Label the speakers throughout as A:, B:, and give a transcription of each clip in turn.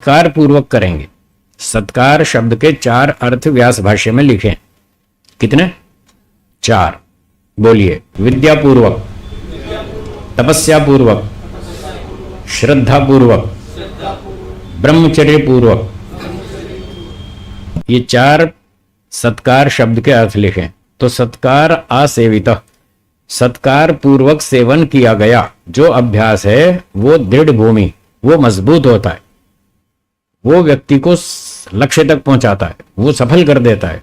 A: सत्कार पूर्वक करेंगे। सत्कार शब्द के 4 अर्थ व्यास भाष्य में लिखे। कितने? 4। बोलिए। विद्या पूर्वक, तपस्या पूर्वक, श्रद्धा पूर्वक, ब्रह्मचर्य पूर्वक। ये 4 सत्कार शब्द के अर्थ लिखे। तो सत्कार आसेवित, सत्कार पूर्वक सेवन किया गया जो अभ्यास है वो दृढ़ भूमि, वो मजबूत होता है, वो व्यक्ति को लक्ष्य तक पहुंचाता है, वो सफल कर देता है।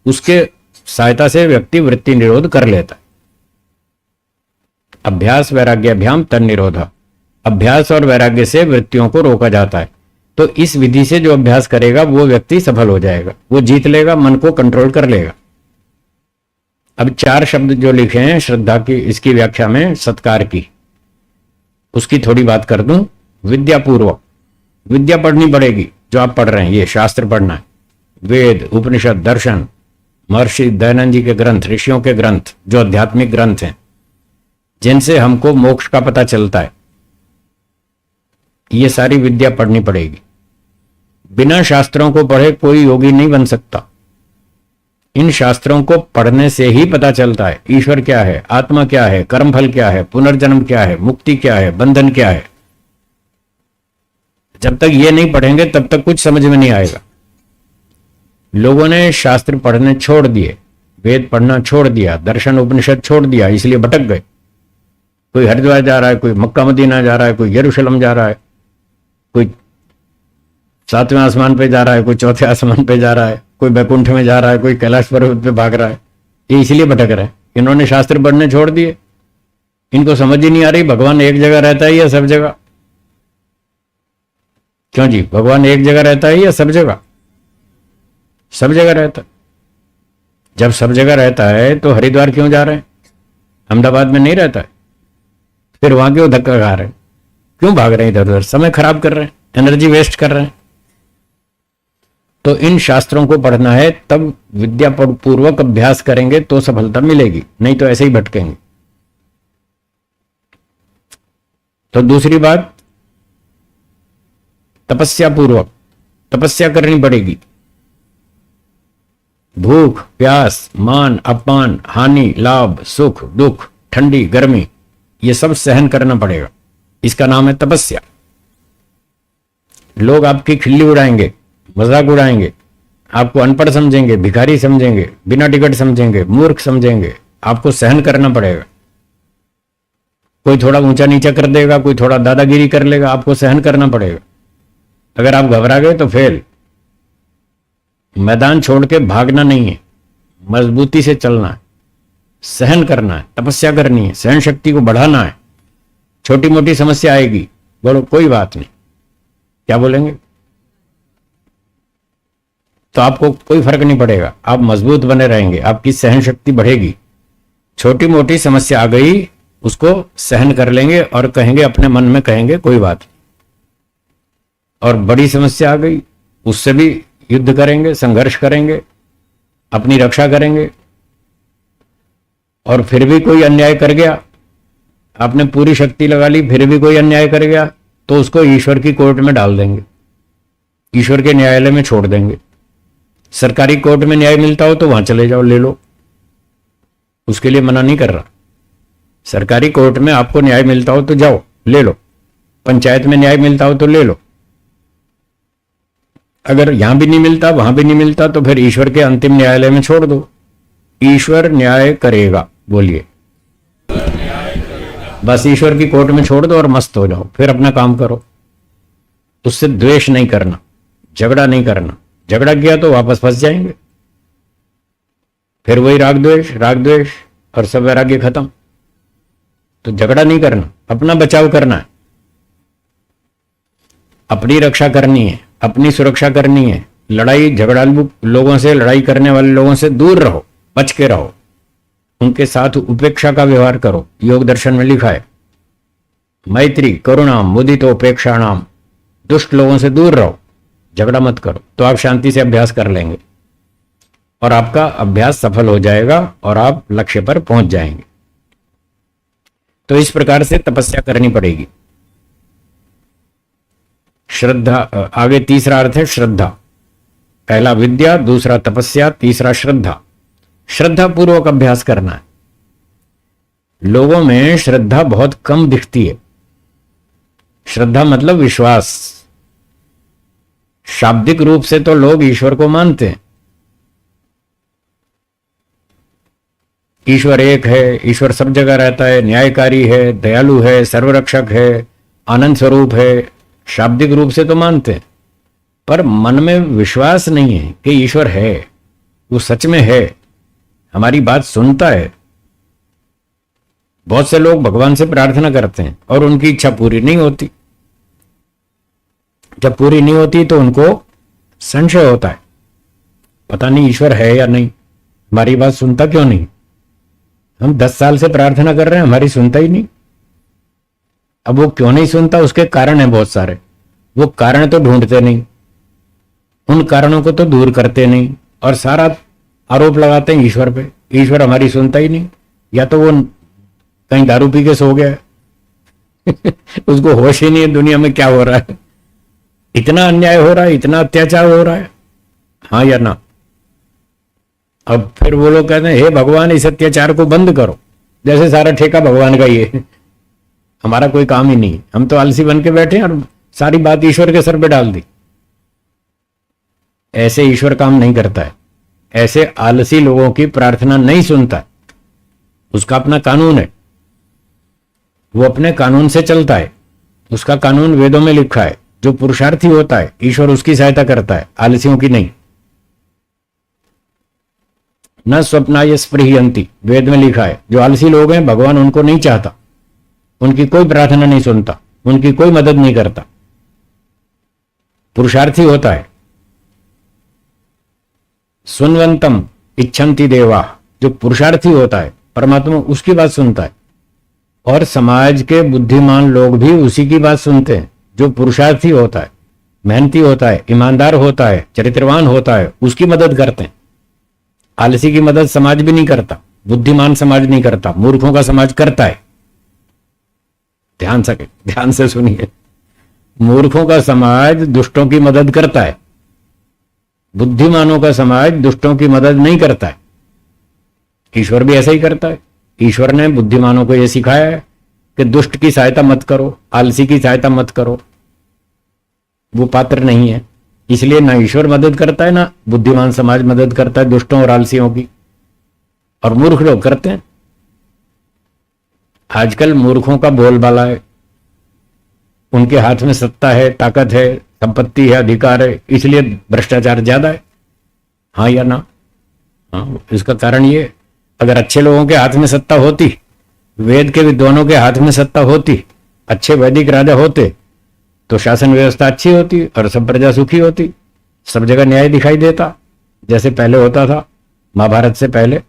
A: उसके सहायता से व्यक्ति वृत्ति निरोध कर लेता है। अभ्यास वैराग्याभ्याम तन निरोध, अभ्यास और वैराग्य से वृत्तियों को रोका जाता है। तो इस विधि से जो अभ्यास करेगा वो व्यक्ति सफल हो जाएगा, वो जीत लेगा, मन को कंट्रोल कर लेगा। अब 4 शब्द जो लिखे हैं श्रद्धा की, इसकी व्याख्या में सत्कार की, उसकी थोड़ी बात कर दूं। विद्या पूर्वक, विद्या पढ़नी पड़ेगी जो आप पढ़ रहे हैं, ये शास्त्र पढ़ना है। वेद, उपनिषद, दर्शन, महर्षि दयानंद जी के ग्रंथ, ऋषियों के ग्रंथ जो आध्यात्मिक ग्रंथ हैं, जिनसे हमको मोक्ष का पता चलता है, ये सारी विद्या पढ़नी पड़ेगी। बिना शास्त्रों को पढ़े कोई योगी नहीं बन सकता। इन शास्त्रों को पढ़ने से ही पता चलता है ईश्वर क्या है, आत्मा क्या है, कर्मफल क्या है, पुनर्जन्म क्या है, मुक्ति क्या है, बंधन क्या है। जब तक ये नहीं पढ़ेंगे तब तक कुछ समझ में नहीं आएगा। लोगों ने शास्त्र पढ़ने छोड़ दिए, वेद पढ़ना छोड़ दिया, दर्शन उपनिषद छोड़ दिया, इसलिए भटक गए। कोई हरिद्वार जा रहा है, कोई मक्का मदीना जा रहा है, कोई यरूशलेम जा रहा है, कोई 7वें आसमान पे जा रहा है, कोई 4थे आसमान पे जा रहा है, कोई बैकुंठ में जा रहा है, कोई कैलाश पर्वत पे भाग रहा है। ये इसलिए भटक रहे हैं, इन्होंने शास्त्र पढ़ने छोड़ दिए। इनको समझ ही नहीं आ रही भगवान एक जगह रहता है या सब जगह। क्यों जी, भगवान एक जगह रहता है या सब जगह? सब जगह रहता है। जब सब जगह रहता है तो हरिद्वार क्यों जा रहे हैं? अहमदाबाद में नहीं रहता है, फिर वहां क्यों धक्का खा रहे हैं? क्यों भाग रहे हैं इधर उधर? समय खराब कर रहे हैं, एनर्जी वेस्ट कर रहे हैं। तो इन शास्त्रों को पढ़ना है, तब विद्या पूर्वक अभ्यास करेंगे तो सफलता मिलेगी, नहीं तो ऐसे ही भटकेंगे। तो दूसरी बात, तपस्या पूर्वक, तपस्या करनी पड़ेगी। भूख, प्यास, मान, अपमान, हानि, लाभ, सुख, दुख, ठंडी, गर्मी, ये सब सहन करना पड़ेगा। इसका नाम है तपस्या। लोग आपकी खिल्ली उड़ाएंगे, मजाक उड़ाएंगे, आपको अनपढ़ समझेंगे, भिखारी समझेंगे, बिना टिकट समझेंगे, मूर्ख समझेंगे। आपको सहन करना पड़ेगा। कोई थोड़ा ऊंचा नीचा कर देगा, कोई थोड़ा दादागिरी कर लेगा, आपको सहन करना पड़ेगा। अगर आप घबरा गए तो फेल। मैदान छोड़ के भागना नहीं है, मजबूती से चलना है, सहन करना है, तपस्या करनी है, सहन शक्ति को बढ़ाना है। छोटी मोटी समस्या आएगी, बोलो कोई बात नहीं, क्या बोलेंगे? तो आपको कोई फर्क नहीं पड़ेगा, आप मजबूत बने रहेंगे, आपकी सहन शक्ति बढ़ेगी। छोटी मोटी समस्या आ गई, उसको सहन कर लेंगे और कहेंगे, अपने मन में कहेंगे कोई बात नहीं। और बड़ी समस्या आ गई, उससे भी युद्ध करेंगे, संघर्ष करेंगे, अपनी रक्षा करेंगे। और फिर भी कोई अन्याय कर गया, आपने पूरी शक्ति लगा ली, फिर भी कोई अन्याय कर गया, तो उसको ईश्वर की कोर्ट में डाल देंगे, ईश्वर के न्यायालय में छोड़ देंगे। सरकारी कोर्ट में न्याय मिलता हो तो वहां चले जाओ, ले लो, उसके लिए मना नहीं कर रहा। सरकारी कोर्ट में आपको न्याय मिलता हो तो जाओ, ले लो। पंचायत में न्याय मिलता हो तो ले लो। अगर यहां भी नहीं मिलता, वहां भी नहीं मिलता, तो फिर ईश्वर के अंतिम न्यायालय में छोड़ दो, ईश्वर न्याय करेगा। बोलिए, बस ईश्वर की कोर्ट में छोड़ दो और मस्त हो जाओ, फिर अपना काम करो। उससे द्वेष नहीं करना, झगड़ा नहीं करना। झगड़ा किया तो वापस फंस जाएंगे, फिर वही राग द्वेष और सब वैराग्य खत्म। तो झगड़ा नहीं करना, अपना बचाव करना है, अपनी रक्षा करनी है, अपनी सुरक्षा करनी है। लड़ाई झगड़ालू लोगों से, लड़ाई करने वाले लोगों से दूर रहो, बच के रहो, उनके साथ उपेक्षा का व्यवहार करो। योग दर्शन में लिखा है, मैत्री करुणा मुदितोपेक्षाणाम। दुष्ट लोगों से दूर रहो, झगड़ा मत करो, तो आप शांति से अभ्यास कर लेंगे और आपका अभ्यास सफल हो जाएगा और आप लक्ष्य पर पहुंच जाएंगे। तो इस प्रकार से तपस्या करनी पड़ेगी। श्रद्धा, आगे तीसरा अर्थ है श्रद्धा। पहला विद्या, दूसरा तपस्या, तीसरा श्रद्धा। श्रद्धा पूर्वक अभ्यास करना है। लोगों में श्रद्धा बहुत कम दिखती है। श्रद्धा मतलब विश्वास। शाब्दिक रूप से तो लोग ईश्वर को मानते हैं, ईश्वर एक है, ईश्वर सब जगह रहता है, न्यायकारी है, दयालु है, सर्वरक्षक है, आनंद स्वरूप है, शाब्दिक रूप से तो मानते हैं, पर मन में विश्वास नहीं है कि ईश्वर है, वो सच में है, हमारी बात सुनता है। बहुत से लोग भगवान से प्रार्थना करते हैं और उनकी इच्छा पूरी नहीं होती। जब पूरी नहीं होती तो उनको संशय होता है, पता नहीं ईश्वर है या नहीं, हमारी बात सुनता क्यों नहीं। हम 10 साल से प्रार्थना कर रहे हैं, हमारी सुनता ही नहीं। अब वो क्यों नहीं सुनता, उसके कारण है बहुत सारे। वो कारण तो ढूंढते नहीं, उन कारणों को तो दूर करते नहीं, और सारा आरोप लगाते हैं ईश्वर पे। ईश्वर हमारी सुनता ही नहीं, या तो वो कहीं दारू पी के सो गया है उसको होश ही नहीं है दुनिया में क्या हो रहा है, इतना अन्याय हो रहा है, इतना अत्याचार हो रहा है, हाँ या ना। अब फिर वो लोग कहते हैं हे भगवान इस अत्याचार को बंद करो, जैसे सारा ठेका भगवान का ही है, हमारा कोई काम ही नहीं, हम तो आलसी बन के बैठे और सारी बात ईश्वर के सर पे डाल दी। ऐसे ईश्वर काम नहीं करता है, ऐसे आलसी लोगों की प्रार्थना नहीं सुनता है। उसका अपना कानून है, वो अपने कानून से चलता है, उसका कानून वेदों में लिखा है। जो पुरुषार्थी होता है ईश्वर उसकी सहायता करता है, आलसियों की नहीं। न स्वप्नाय स्पृहयन्ति, वेद में लिखा है, जो आलसी लोग हैं भगवान उनको नहीं चाहता, उनकी कोई प्रार्थना नहीं सुनता, उनकी कोई मदद नहीं करता। पुरुषार्थी होता है। सुनवंतम इच्छन्ति देवा, जो पुरुषार्थी होता है परमात्मा उसकी बात सुनता है, और समाज के बुद्धिमान लोग भी उसी की बात सुनते हैं। जो पुरुषार्थी होता है, मेहनती होता है, ईमानदार होता है, चरित्रवान होता है, उसकी मदद करते हैं। आलसी की मदद समाज भी नहीं करता, बुद्धिमान समाज नहीं करता, मूर्खों का समाज करता है। ध्यान से सुनिए, मूर्खों का समाज दुष्टों की मदद करता है, बुद्धिमानों का समाज दुष्टों की मदद नहीं करता है। ईश्वर भी ऐसा ही करता है। ईश्वर ने बुद्धिमानों को यह सिखाया है कि दुष्ट की सहायता मत करो, आलसी की सहायता मत करो, वो पात्र नहीं है। इसलिए ना ईश्वर मदद करता है, ना बुद्धिमान समाज मदद करता है दुष्टों और आलसियों की, और मूर्ख लोग करते हैं। आजकल मूर्खों का बोलबाला है, उनके हाथ में सत्ता है, ताकत है, संपत्ति है, अधिकार है, इसलिए भ्रष्टाचार ज्यादा है, हाँ या ना। हाँ, इसका कारण ये, अगर अच्छे लोगों के हाथ में सत्ता होती, वेद के विद्वानों के हाथ में सत्ता होती, अच्छे वैदिक राजा होते, तो शासन व्यवस्था अच्छी होती और सब प्रजा सुखी होती, सब जगह न्याय दिखाई देता, जैसे पहले होता था महाभारत से पहले।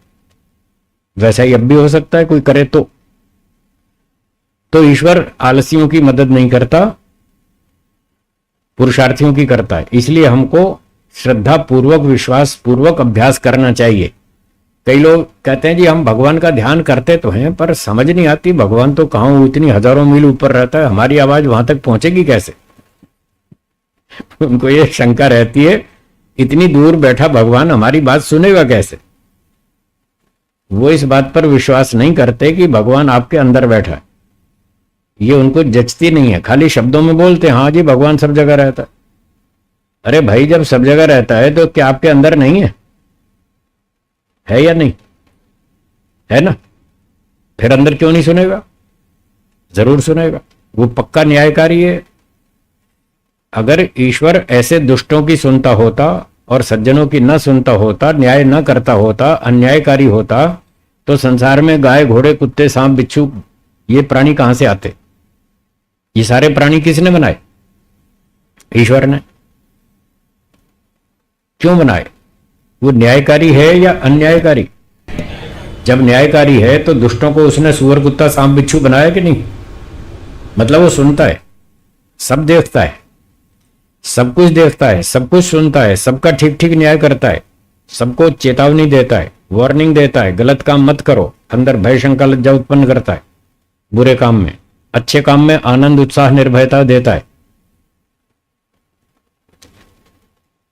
A: वैसा ही अब भी हो सकता है, कोई करे तो ईश्वर आलसियों की मदद नहीं करता, पुरुषार्थियों की करता है। इसलिए हमको श्रद्धा पूर्वक, विश्वास पूर्वक अभ्यास करना चाहिए। कई लोग कहते हैं जी हम भगवान का ध्यान करते तो हैं, पर समझ नहीं आती भगवान तो कहां, इतनी हजारों मील ऊपर रहता है, हमारी आवाज वहां तक पहुंचेगी कैसे उनको ये शंका रहती है, इतनी दूर बैठा भगवान हमारी बात सुनेगा कैसे। वो इस बात पर विश्वास नहीं करते कि भगवान आपके अंदर बैठा है, ये उनको जचती नहीं है। खाली शब्दों में बोलते हैं हाँ जी भगवान सब जगह रहता है। अरे भाई, जब सब जगह रहता है तो क्या आपके अंदर नहीं है या नहीं है ना? फिर अंदर क्यों नहीं सुनेगा? जरूर सुनेगा, वो पक्का न्यायकारी है। अगर ईश्वर ऐसे दुष्टों की सुनता होता और सज्जनों की न सुनता होता, न्याय न करता होता, अन्यायकारी होता, तो संसार में गाय, घोड़े, कुत्ते, सांप, बिच्छू, ये प्राणी कहां से आते? ये सारे प्राणी किसने बनाए? ईश्वर ने। क्यों बनाए? वो न्यायकारी है या अन्यायकारी? जब न्यायकारी है तो दुष्टों को उसने सुअर, कुत्ता, सांप, बिच्छू बनाया कि नहीं? मतलब वो सुनता है, सब देखता है, सब कुछ देखता है, सब कुछ सुनता है, सबका ठीक ठीक न्याय करता है, सबको चेतावनी देता है, वार्निंग देता है, गलत काम मत करो, अंदर भय, शंका, लज्जा उत्पन्न करता है बुरे काम में, अच्छे काम में आनंद, उत्साह, निर्भयता देता है।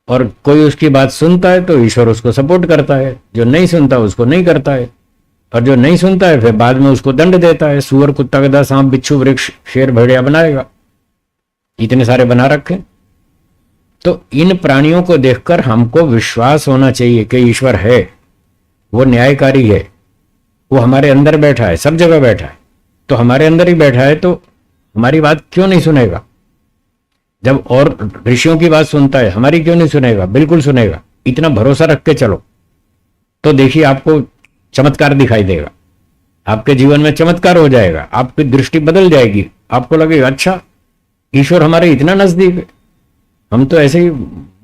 A: और कोई उसकी बात सुनता है तो ईश्वर उसको सपोर्ट करता है, जो नहीं सुनता उसको नहीं करता है, और जो नहीं सुनता है फिर बाद में उसको दंड देता है। सूअर, कुत्ता, गधा, सांप, बिच्छू, वृक्ष, शेर, भेड़िया बनाएगा, इतने सारे बना रखे। तो इन प्राणियों को देखकर हमको विश्वास होना चाहिए कि ईश्वर है, वो न्यायकारी है, वो हमारे अंदर बैठा है, सब जगह बैठा है। तो हमारे अंदर ही बैठा है तो हमारी बात क्यों नहीं सुनेगा? जब और ऋषियों की बात सुनता है, हमारी क्यों नहीं सुनेगा? बिल्कुल सुनेगा। इतना भरोसा रख के चलो तो देखिए आपको चमत्कार दिखाई देगा, आपके जीवन में चमत्कार हो जाएगा, आपकी दृष्टि बदल जाएगी। आपको लगेगा अच्छा ईश्वर हमारे इतना नजदीक है, हम तो ऐसे ही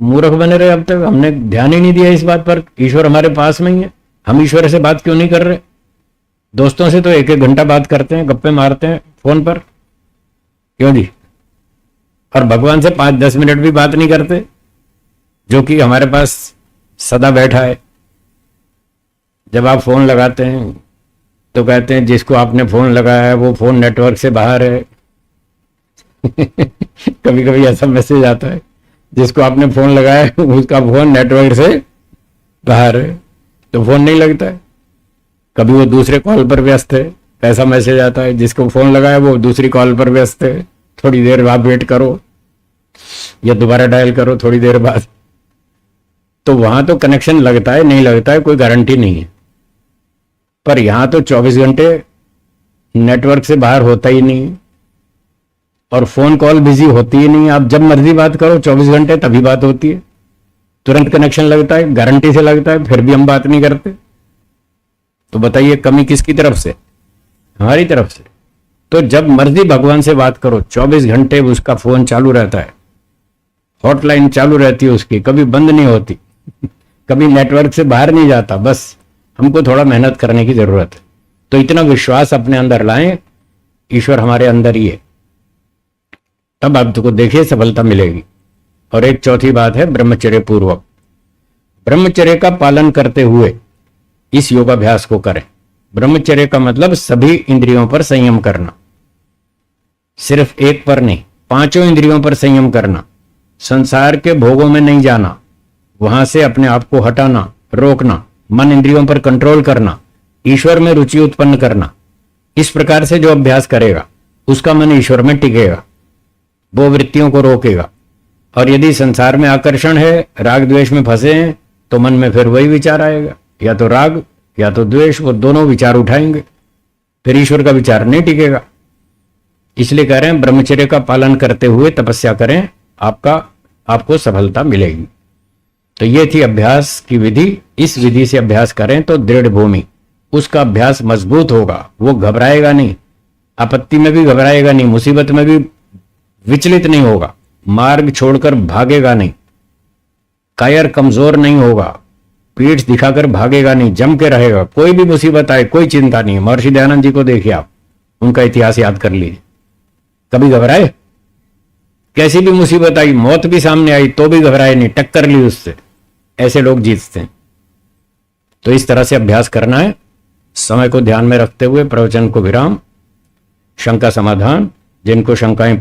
A: मूर्ख बने रहे अब तक, हमने ध्यान ही नहीं दिया इस बात पर ईश्वर हमारे पास में ही है। हम ईश्वर से बात क्यों नहीं कर रहे? दोस्तों से तो 1-1 घंटा बात करते हैं, गप्पे मारते हैं फोन पर, क्यों जी? और भगवान से 5-10 मिनट भी बात नहीं करते, जो कि हमारे पास सदा बैठा है। जब आप फोन लगाते हैं तो कहते हैं जिसको आपने फोन लगाया है वो फोन नेटवर्क से बाहर है। कभी कभी ऐसा मैसेज आता है, जिसको आपने फोन लगाया है उसका फोन नेटवर्क से बाहर है, तो फोन नहीं लगता है। कभी वो दूसरे कॉल पर व्यस्त है, ऐसा मैसेज आता है, जिसको फोन लगाया वो दूसरी कॉल पर व्यस्त है, थोड़ी देर बाद वेट करो या दोबारा डायल करो थोड़ी देर बाद। तो वहां तो कनेक्शन लगता है, नहीं लगता है, कोई गारंटी नहीं है। पर यहां तो 24 घंटे नेटवर्क से बाहर होता ही नहीं, और फोन कॉल बिजी होती ही नहीं। आप जब मर्जी बात करो 24 घंटे तभी बात होती है, तुरंत कनेक्शन लगता है, गारंटी से लगता है, फिर भी हम बात नहीं करते। तो बताइए कमी किसकी तरफ से? हमारी तरफ से। तो जब मर्जी भगवान से बात करो, 24 घंटे उसका फोन चालू रहता है, हॉटलाइन चालू रहती है उसकी, कभी बंद नहीं होती, कभी नेटवर्क से बाहर नहीं जाता। बस हमको थोड़ा मेहनत करने की जरूरत है। तो इतना विश्वास अपने अंदर लाएं, ईश्वर हमारे अंदर ही है, तब आपको देखिए सफलता मिलेगी। और एक चौथी बात है ब्रह्मचर्य पूर्वक, ब्रह्मचर्य का पालन करते हुए इस योगाभ्यास को करें। ब्रह्मचर्य का मतलब सभी इंद्रियों पर संयम करना, सिर्फ एक पर नहीं, 5 इंद्रियों पर संयम करना, संसार के भोगों में नहीं जाना, वहां से अपने आप को हटाना, रोकना, मन इंद्रियों पर कंट्रोल करना, ईश्वर में रुचि उत्पन्न करना। इस प्रकार से जो अभ्यास करेगा उसका मन ईश्वर में टिकेगा, वो वृत्तियों को रोकेगा। और यदि संसार में आकर्षण है, राग द्वेष में फंसे हैं, तो मन में फिर वही विचार आएगा, या तो राग या तो द्वेष, वो दोनों विचार उठाएंगे, फिर ईश्वर का विचार नहीं टिकेगा। इसलिए कह रहे हैं ब्रह्मचर्य का पालन करते हुए तपस्या करें, आपको सफलता मिलेगी। तो ये थी अभ्यास की विधि। इस विधि से अभ्यास करें तो दृढ़ भूमि, उसका अभ्यास मजबूत होगा, वो घबराएगा नहीं, आपत्ति में भी घबराएगा नहीं, मुसीबत में भी विचलित नहीं होगा, मार्ग छोड़कर भागेगा नहीं, कायर कमजोर नहीं होगा, पीठ दिखाकर भागेगा नहीं, जम के रहेगा। कोई भी मुसीबत आए कोई चिंता नहीं। महर्षि दयानंद जी को देखिए आप, उनका इतिहास याद कर लीजिए, कभी घबराए? कैसी भी मुसीबत आई, मौत भी सामने आई तो भी घबराए नहीं, टक्कर ली उससे। ऐसे लोग जीतते हैं। तो इस तरह से अभ्यास करना है। समय को ध्यान में रखते हुए प्रवचन को विराम, शंका समाधान। जिनको शंकाएं